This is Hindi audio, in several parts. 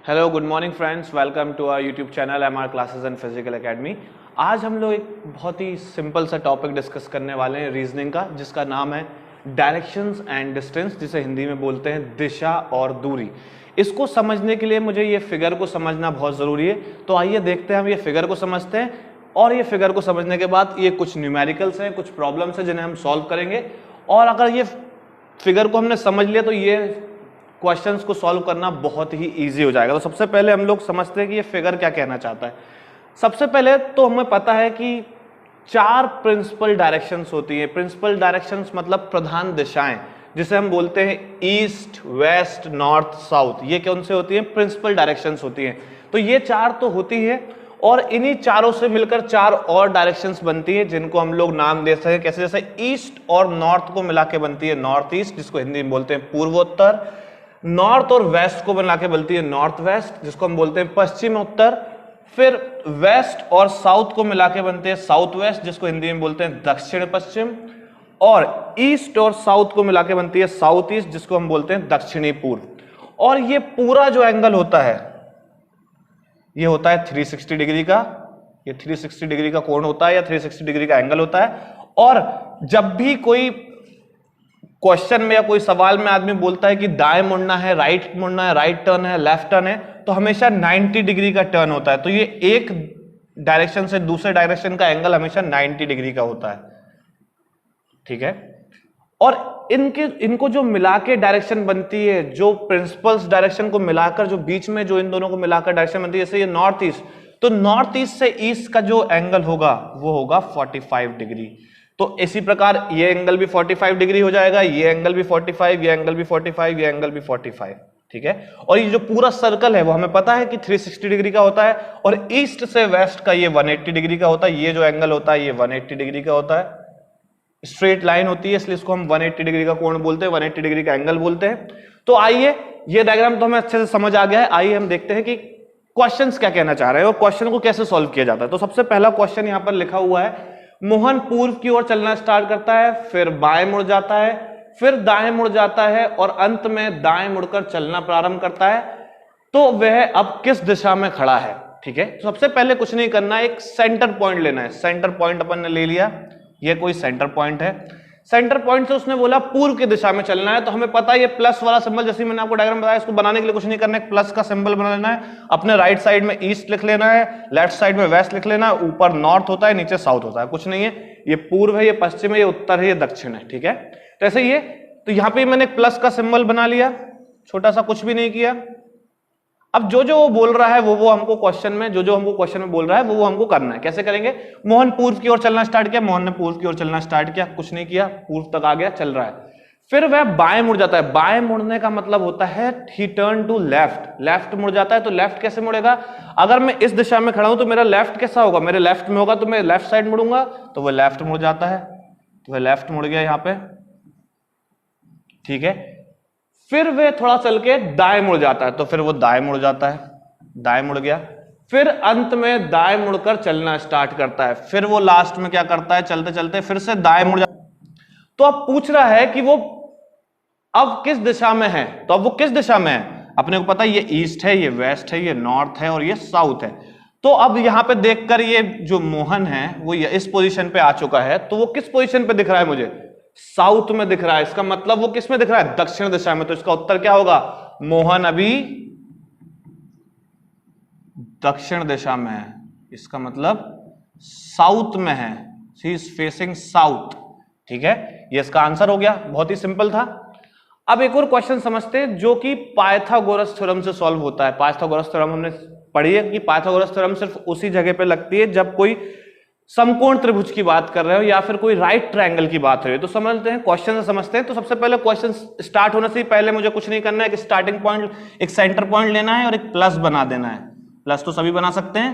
Hello good morning friends, welcome to our YouTube channel MR classes and physical academy. आज हम लोग एक बहुत ही सिंपल सा टॉपिक डिस्कस करने वाले हैं रीजनिंग का, जिसका नाम है डायरेक्शंस एंड डिस्टेंस, जिसे हिंदी में बोलते हैं दिशा और दूरी। इसको समझने के लिए मुझे ये फिगर को समझना बहुत ज़रूरी है, तो आइए देखते हैं हम ये फिगर को समझते हैं। और ये फिगर को समझने के बाद ये कुछ न्यूमेरिकल्स हैं, कुछ प्रॉब्लम्स हैं जिन्हें हम सॉल्व करेंगे। और अगर ये फिगर को हमने समझ लिया तो ये क्वेश्चंस को सॉल्व करना बहुत ही इजी हो जाएगा। तो सबसे पहले हम लोग समझते हैं कि ये फिगर क्या कहना चाहता है। सबसे पहले तो हमें पता है कि चार प्रिंसिपल डायरेक्शंस होती हैं। प्रिंसिपल डायरेक्शंस मतलब प्रधान दिशाएं, जिसे हम बोलते हैं ईस्ट, वेस्ट, नॉर्थ, साउथ। ये कौन से होती हैं? प्रिंसिपल डायरेक्शंस होती हैं। तो ये चार तो होती है, और इन्हीं चारों से मिलकर चार और डायरेक्शंस बनती है, जिनको हम लोग नाम दे सकते हैं कैसे, जैसे ईस्ट और नॉर्थ को मिला के बनती है नॉर्थ ईस्ट, जिसको हिंदी में बोलते हैं पूर्वोत्तर। नॉर्थ और वेस्ट को मिला के बनती है नॉर्थ वेस्ट, जिसको हम बोलते हैं पश्चिम उत्तर। फिर वेस्ट और साउथ को मिला के बनते हैं साउथ वेस्ट, जिसको हिंदी में बोलते हैं दक्षिण पश्चिम। और ईस्ट और साउथ को मिला के बनती है साउथ ईस्ट, जिसको हम बोलते हैं दक्षिणी पूर्व। और ये पूरा जो एंगल होता है ये होता है 360 डिग्री का। ये 360 डिग्री का कोण होता है या 360 डिग्री का एंगल होता है। और जब भी कोई क्वेश्चन में या कोई सवाल में आदमी बोलता है कि दाएं मुड़ना है, राइट मुड़ना है, राइट टर्न है, लेफ्ट टर्न है, तो हमेशा 90 डिग्री का टर्न होता है। तो ये एक डायरेक्शन से दूसरे डायरेक्शन का एंगल हमेशा 90 डिग्री का होता है, ठीक है। और इनको जो मिला के डायरेक्शन बनती है, जो प्रिंसिपल्स डायरेक्शन को मिलाकर, जो बीच में जो इन दोनों को मिलाकर डायरेक्शन बनती है, जैसे ये नॉर्थ ईस्ट, तो नॉर्थ ईस्ट से ईस्ट का जो एंगल होगा वो होगा 45 डिग्री। तो इसी प्रकार ये एंगल भी 45 डिग्री हो जाएगा, ये एंगल भी 45, ये एंगल भी 45, ये एंगल भी 45, ठीक है। और ये जो पूरा सर्कल है वो हमें पता है कि 360 डिग्री का होता है, और ईस्ट से वेस्ट का ये 180 डिग्री का होता है। ये जो एंगल होता है ये 180 डिग्री का होता है। स्ट्रेट लाइन होती है, इसलिए इसको हम 180 डिग्री का कोण बोलते हैं, 180 डिग्री का एंगल बोलते हैं। तो आइए, ये डायग्राम तो हमें अच्छे से समझ आ गया है। आइए हम देखते हैं कि क्वेश्चंस क्या कहना चाह रहे हैं और क्वेश्चन को कैसे सॉल्व किया जाता है। तो सबसे पहला क्वेश्चन यहां पर लिखा हुआ है, मोहन पूर्व की ओर चलना स्टार्ट करता है, फिर बाएं मुड़ जाता है, फिर दाएं मुड़ जाता है, और अंत में दाएं मुड़कर चलना प्रारंभ करता है। तो वह अब किस दिशा में खड़ा है? ठीक है। तो सबसे पहले कुछ नहीं करना है, एक सेंटर पॉइंट लेना है। सेंटर पॉइंट अपन ने ले लिया, ये कोई सेंटर पॉइंट है। सेंटर पॉइंट से उसने बोला पूर्व की दिशा में चलना है, तो हमें पता है ये प्लस वाला सिंबल, जैसे मैंने आपको डायग्राम बताया, इसको बनाने के लिए कुछ नहीं करना है, प्लस का सिंबल बना लेना है। अपने राइट साइड में ईस्ट लिख लेना है, लेफ्ट साइड में वेस्ट लिख लेना है, ऊपर नॉर्थ होता है, नीचे साउथ होता है, कुछ नहीं है। ये पूर्व है, ये पश्चिम है, ये उत्तर है, ये दक्षिण है, ठीक है। तो ऐसे ये, तो यहां पर मैंने प्लस का सिंबल बना लिया, छोटा सा, कुछ भी नहीं किया। अब जो जो वो बोल रहा है वो हमको क्वेश्चन में, जो हमको क्वेश्चन में बोल रहा है वो हमको करना है। कैसे करेंगे? मोहन पूर्व की ओर चलना स्टार्ट किया, मोहन ने पूर्व की ओर चलना स्टार्ट किया, कुछ नहीं किया, पूर्व तक आ गया, चल रहा है। फिर वह बाएं मुड़ जाता है। बाएं मुड़ने का मतलब होता है ही टर्न टू लेफ्ट। लेफ्ट मुड़ जाता है, तो लेफ्ट कैसे मुड़ेगा? अगर मैं इस दिशा में खड़ा हूं तो मेरा लेफ्ट कैसा होगा? मेरे लेफ्ट में होगा, तो मैं लेफ्ट साइड मुड़ूंगा, तो वह लेफ्ट मुड़ जाता है, तो वह लेफ्ट मुड़ गया यहां पे, ठीक है। फिर वह थोड़ा चल के दाएं मुड़ जाता है, तो फिर वो दाएं मुड़ जाता है, दाएं मुड़ गया। फिर अंत में दाएं मुड़कर चलना स्टार्ट करता है। फिर वो लास्ट में क्या करता है? चलते चलते फिर से दाएं मुड़ जाता है। तो अब पूछ रहा है कि वो अब किस दिशा में है। तो अब वो किस दिशा में है? अपने को पता है ये ईस्ट है, ये वेस्ट है, ये नॉर्थ है, और ये साउथ है। तो अब यहां पे देखकर ये जो मोहन है वो इस पोजीशन पे आ चुका है, तो वो किस पोजीशन पे दिख रहा है मुझे? साउथ में दिख रहा है। इसका मतलब वो किस में दिख रहा है? दक्षिण दिशा में। तो इसका उत्तर क्या होगा? मोहन अभी दक्षिण दिशा में है, इसका मतलब साउथ में है, शी इज फेसिंग साउथ, ठीक है। ये इसका आंसर हो गया, बहुत ही सिंपल था। अब एक और क्वेश्चन समझते हैं जो कि पाइथागोरस थ्योरम से सॉल्व होता है। पाइथागोरस थ्योरम हमने पढ़ी है कि पाइथागोरस थ्योरम सिर्फ उसी जगह पे लगती है जब कोई समकोण त्रिभुज की बात कर रहे हो या फिर कोई राइट ट्रायंगल की बात है। तो समझते हैं, क्वेश्चन से समझते हैं। तो सबसे पहले क्वेश्चन स्टार्ट होने से पहले मुझे कुछ नहीं करना है, एक स्टार्टिंग पॉइंट, एक सेंटर पॉइंट लेना है और एक प्लस बना देना है। प्लस तो सभी बना सकते हैं।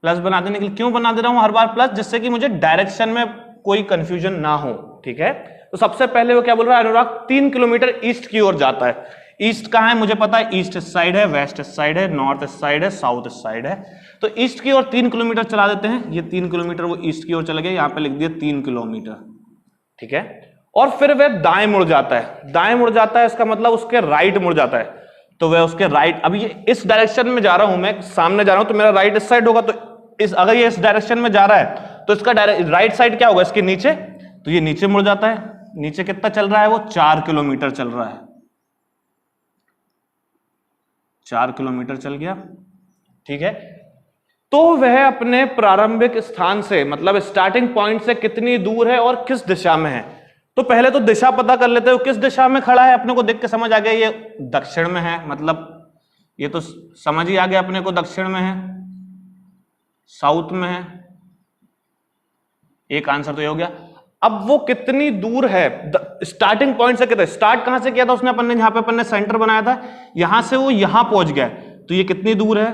प्लस बना देने के लिए क्यों बना दे रहा हूं हर बार प्लस? जिससे कि मुझे डायरेक्शन में कोई कंफ्यूजन ना हो, ठीक है। तो सबसे पहले वो क्या बोल रहा है? अनुराग 3 किलोमीटर ईस्ट की ओर जाता है। ईस्ट कहां है? मुझे पता है, ईस्ट इस साइड है, वेस्ट इस साइड है, नॉर्थ इस साइड है, साउथ इस साइड है। तो ईस्ट की ओर 3 किलोमीटर चला देते हैं। ये 3 किलोमीटर वो ईस्ट की ओर चले गए, यहां पे लिख दिया 3 किलोमीटर, ठीक है। और फिर वह दाएं मुड़ जाता है। दाएं मुड़ जाता है, इसका मतलब उसके राइट मुड़ जाता है। तो वह उसके राइट, अभी ये इस डायरेक्शन में जा रहा हूं मैं, सामने जा रहा हूं तो मेरा राइट इस साइड होगा, तो इस अगर ये इस डायरेक्शन में जा रहा है तो इसका राइट साइड क्या होगा, इसके नीचे, तो ये नीचे मुड़ जाता है। नीचे कितना चल रहा है, वो 4 किलोमीटर चल रहा है, 4 किलोमीटर चल गया, ठीक है। तो वह अपने प्रारंभिक स्थान से, मतलब स्टार्टिंग पॉइंट से कितनी दूर है और किस दिशा में है। तो पहले तो दिशा पता कर लेते हो, किस दिशा में खड़ा है, अपने को देख के समझ आ गया ये दक्षिण में है, मतलब ये तो समझ ही आ गया अपने को, दक्षिण में है, साउथ में है, एक आंसर तो ये हो गया। अब वो कितनी दूर है स्टार्टिंग पॉइंट से, कितना स्टार्ट कहां से किया था उसने, अपन ने जहां पे अपन ने सेंटर बनाया था, यहां से वो यहां पहुंच गया, तो ये कितनी दूर है,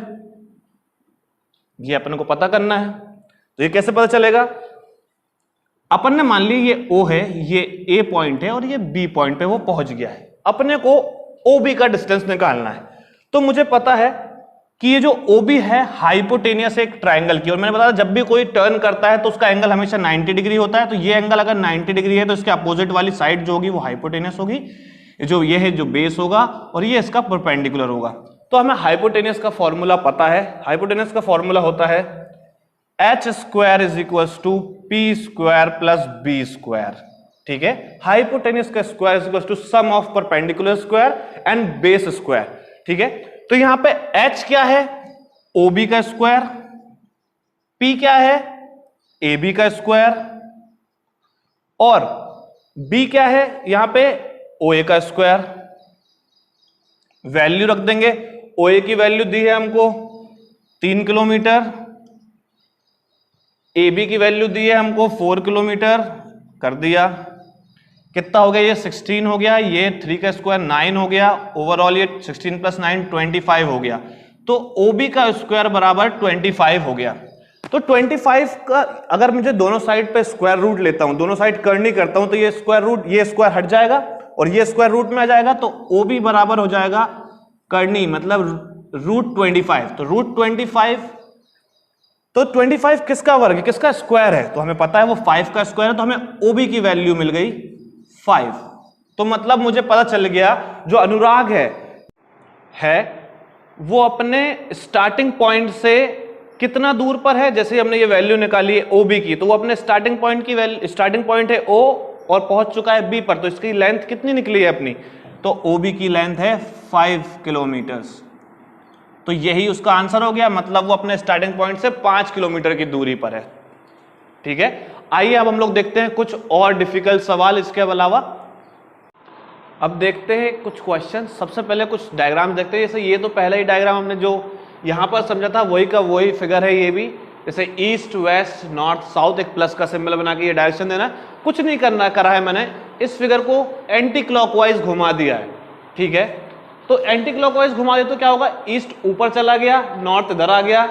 ये अपन को पता करना है। तो ये कैसे पता चलेगा, अपन ने मान ली ये O है, ये A पॉइंट है और ये B पॉइंट पे वो पहुंच गया है, अपने को OB का डिस्टेंस निकालना है। तो मुझे पता है कि ये जो OB है हाइपोटेनियस एक ट्रायंगल की, और मैंने बताया जब भी कोई टर्न करता है तो उसका एंगल हमेशा 90 डिग्री होता है। तो ये एंगल अगर 90 डिग्री है तो इसके अपोजिट वाली साइड जो होगी वो हाइपोटेनियस होगी, जो ये है जो बेस होगा, और ये इसका परपेंडिकुलर होगा। तो हमें हाइपोटेनियस का फॉर्मूला पता है, हाइपोटेनियस का फॉर्मूला होता है h square is equal to p square plus b square, ठीक है। हाइपोटेनियस का square is equal to sum of perpendicular square and base square, ठीक है। तो यहां पे h क्या है, OB का स्क्वायर, P क्या है, AB का स्क्वायर, और B क्या है यहां पे OA का स्क्वायर। वैल्यू रख देंगे, OA की वैल्यू दी है हमको 3 किलोमीटर, AB की वैल्यू दी है हमको 4 किलोमीटर, कर दिया, कितना हो गया, ये 16 हो गया, ये 3 का स्क्वायर 9 हो गया, ओवरऑल ये 16 प्लस 9 25 हो गया। तो OB का स्क्वायर बराबर 25 हो गया। तो 25 का अगर मुझे दोनों साइड पे स्क्वायर रूट लेता हूं, दोनों साइड करनी करता हूं, तो ये स्क्वायर रूट, ये स्क्वायर हट जाएगा और ये स्क्वायर रूट में आ जाएगा, तो OB बराबर हो जाएगा करनी, मतलब रूट 25। तो रूट 25, तो 25 किसका वर्ग है, किसका स्क्वायर है, तो हमें पता है वो 5 का स्क्वायर है, तो हमें OB की वैल्यू मिल गई 5। तो मतलब मुझे पता चल गया जो अनुराग है वो अपने स्टार्टिंग पॉइंट से कितना दूर पर है। जैसे हमने ये वैल्यू निकाली है OB की, तो वो अपने स्टार्टिंग पॉइंट की वैल्यू, स्टार्टिंग पॉइंट है O और पहुंच चुका है B पर, तो इसकी लेंथ कितनी निकली है अपनी, तो OB की लेंथ है 5 किलोमीटर्स। तो यही उसका आंसर हो गया, मतलब वो अपने स्टार्टिंग पॉइंट से 5 किलोमीटर की दूरी पर है, ठीक है। आइए अब हम लोग देखते हैं कुछ और डिफिकल्ट सवाल इसके अलावा। अब देखते हैं कुछ क्वेश्चन। सबसे पहले कुछ डायग्राम देखते हैं। जैसे ये तो पहला ही डायग्राम हमने जो यहां पर समझा था वही का वही फिगर है ये भी। जैसे ईस्ट वेस्ट नॉर्थ साउथ, एक प्लस का सिंबल बना के ये डायरेक्शन देना है, कुछ नहीं करा है मैंने, इस फिगर को एंटी क्लॉकवाइज घुमा दिया है, ठीक है। तो एंटी क्लॉकवाइज घुमा दिया तो क्या होगा, ईस्ट ऊपर चला गया, नॉर्थ इधर आ गया,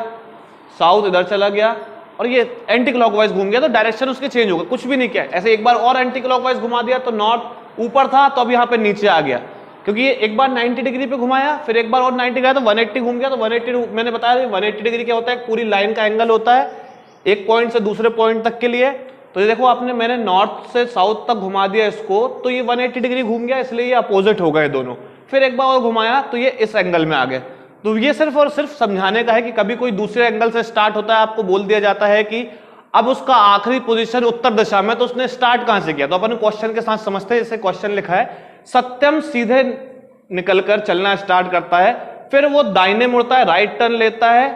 साउथ इधर चला गया, और ये एंटी क्लॉकवाइज घूम गया तो डायरेक्शन उसके चेंज होगा, कुछ भी नहीं किया। ऐसे एक बार और एंटी क्लॉकवाइज घुमा दिया तो नॉर्थ ऊपर था तो अब यहाँ पे नीचे आ गया, क्योंकि ये एक बार 90 डिग्री पे घुमाया, फिर एक बार और 90 गया तो 180 घूम गया। तो 180 मैंने बताया 180 डिग्री क्या होता है, पूरी लाइन का एंगल होता है एक पॉइंट से दूसरे पॉइंट तक के लिए। तो ये देखो आपने, मैंने नॉर्थ से साउथ तक घुमा दिया इसको, तो ये 180 डिग्री घूम गया, इसलिए ये अपोजिट हो गए दोनों। फिर एक बार और घुमाया तो ये इस एंगल में आ गए। तो ये सिर्फ और सिर्फ समझाने का है कि कभी कोई दूसरे एंगल से स्टार्ट होता है, आपको बोल दिया जाता है कि अब उसका आखिरी पोजीशन उत्तर दिशा में, तो उसने स्टार्ट कहां से किया। तो अपन क्वेश्चन के साथ समझते हैं। जैसे क्वेश्चन लिखा है, सत्यम सीधे निकलकर चलना स्टार्ट करता है, फिर वो दाहिने मुड़ता है, राइट टर्न लेता है,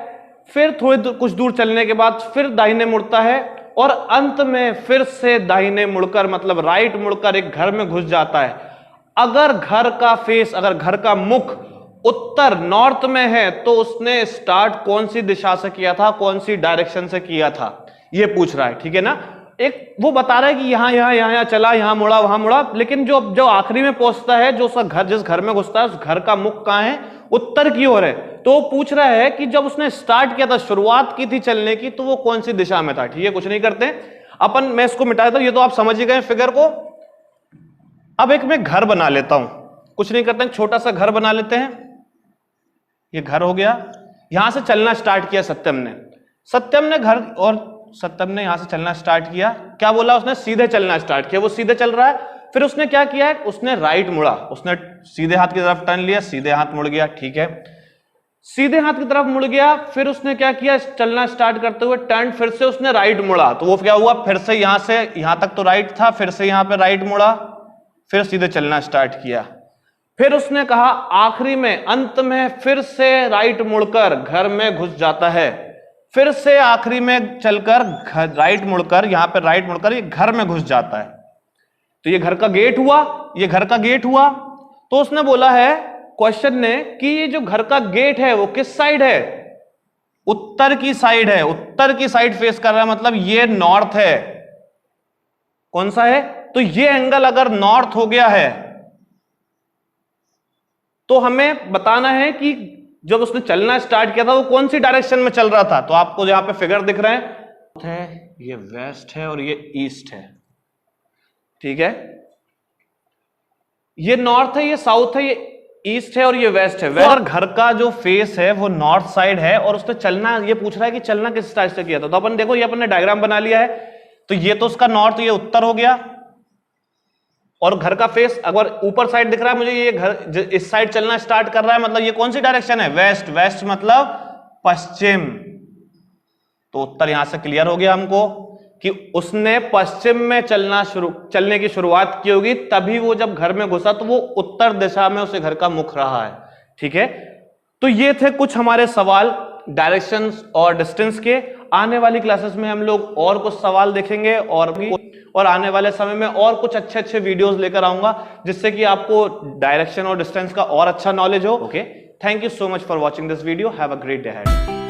फिर कुछ दूर चलने के बाद फिर दाहिने मुड़ता है, और अंत में फिर से दाहिने मुड़कर, मतलब राइट मुड़कर एक घर में घुस जाता है। अगर घर का फेस, अगर घर का मुख उत्तर नॉर्थ में है तो उसने स्टार्ट कौन सी दिशा से किया था, कौन सी डायरेक्शन से किया था, ये पूछ रहा है, ठीक है ना। एक वो बता रहा है कि यहां चला, यहां मुड़ा, वहां मुड़ा, लेकिन जो आखिरी में पहुंचता है, जो उसका घर, जिस घर में घुसता है, उस घर का मुख कहां है, उत्तर की ओर है। तो पूछ रहा है कि जब उसने स्टार्ट किया था, शुरुआत की थी चलने की, तो वो कौन सी दिशा में था, ठीक है। कुछ नहीं करते अपन, मैं इसको मिटा देता हूं, ये तो आप समझ ही गए फिगर को। अब एक मैं घर बना लेता हूं, कुछ नहीं करते, छोटा सा घर बना लेते हैं। ये घर हो गया, यहां से चलना स्टार्ट किया सत्यम ने घर, और सत्यम ने यहां से चलना स्टार्ट किया। क्या बोला उसने, सीधे चलना स्टार्ट किया, वो सीधे चल रहा है। फिर उसने क्या किया है, उसने राइट मुड़ा, उसने सीधे हाथ की तरफ टर्न लिया, सीधे हाथ मुड़ गया, ठीक है, सीधे हाथ की तरफ मुड़ गया। फिर उसने क्या किया, चलना स्टार्ट करते हुए टर्न, फिर से उसने राइट मुड़ा, तो वो क्या हुआ, फिर से यहां तक तो राइट था, फिर से यहां पे राइट मुड़ा, फिर सीधे चलना स्टार्ट किया। फिर उसने कहा आखिरी में, अंत में फिर से राइट मुड़कर घर में घुस जाता है, फिर से आखिरी में चलकर राइट मुड़कर, यहां पे राइट मुड़कर ये घर में घुस जाता है। तो ये घर का गेट हुआ, ये घर का गेट हुआ। तो उसने बोला है क्वेश्चन ने कि ये जो घर का गेट है वो किस साइड है, उत्तर की साइड है, उत्तर की साइड फेस कर रहा है, मतलब ये नॉर्थ है। कौन सा है, तो ये एंगल अगर नॉर्थ हो गया है तो हमें बताना है कि जब उसने चलना स्टार्ट किया था वो कौन सी डायरेक्शन में चल रहा था। तो आपको यहां पे फिगर दिख रहे हैं, ये वेस्ट है और ये ईस्ट है, ठीक है, ये नॉर्थ है, ये साउथ है, ये ईस्ट है और ये वेस्ट है। और घर का जो फेस है वो नॉर्थ साइड है और उसने चलना, ये पूछ रहा है कि चलना किस साइड से किया था। तो अपन देखो, ये अपन ने डायग्राम बना लिया है, तो ये तो उसका नॉर्थ, ये उत्तर हो गया, और घर का फेस अगर ऊपर साइड दिख रहा है मुझे, ये घर इस साइड चलना स्टार्ट कर रहा है, मतलब ये कौन सी डायरेक्शन है, वेस्ट, वेस्ट मतलब पश्चिम। तो उत्तर यहां से क्लियर हो गया हमको कि उसने पश्चिम में चलने की शुरुआत की होगी, तभी वो जब घर में घुसा तो वो उत्तर दिशा में उसे घर का मुख रहा है, ठीक है। तो ये थे कुछ हमारे सवाल डायरेक्शंस और डिस्टेंस के। आने वाली क्लासेस में हम लोग और कुछ सवाल देखेंगे और आने वाले समय में और कुछ अच्छे अच्छे वीडियोस लेकर आऊंगा, जिससे कि आपको डायरेक्शन और डिस्टेंस का और अच्छा नॉलेज हो। Okay, thank you so much for watching this video, have a great day ahead.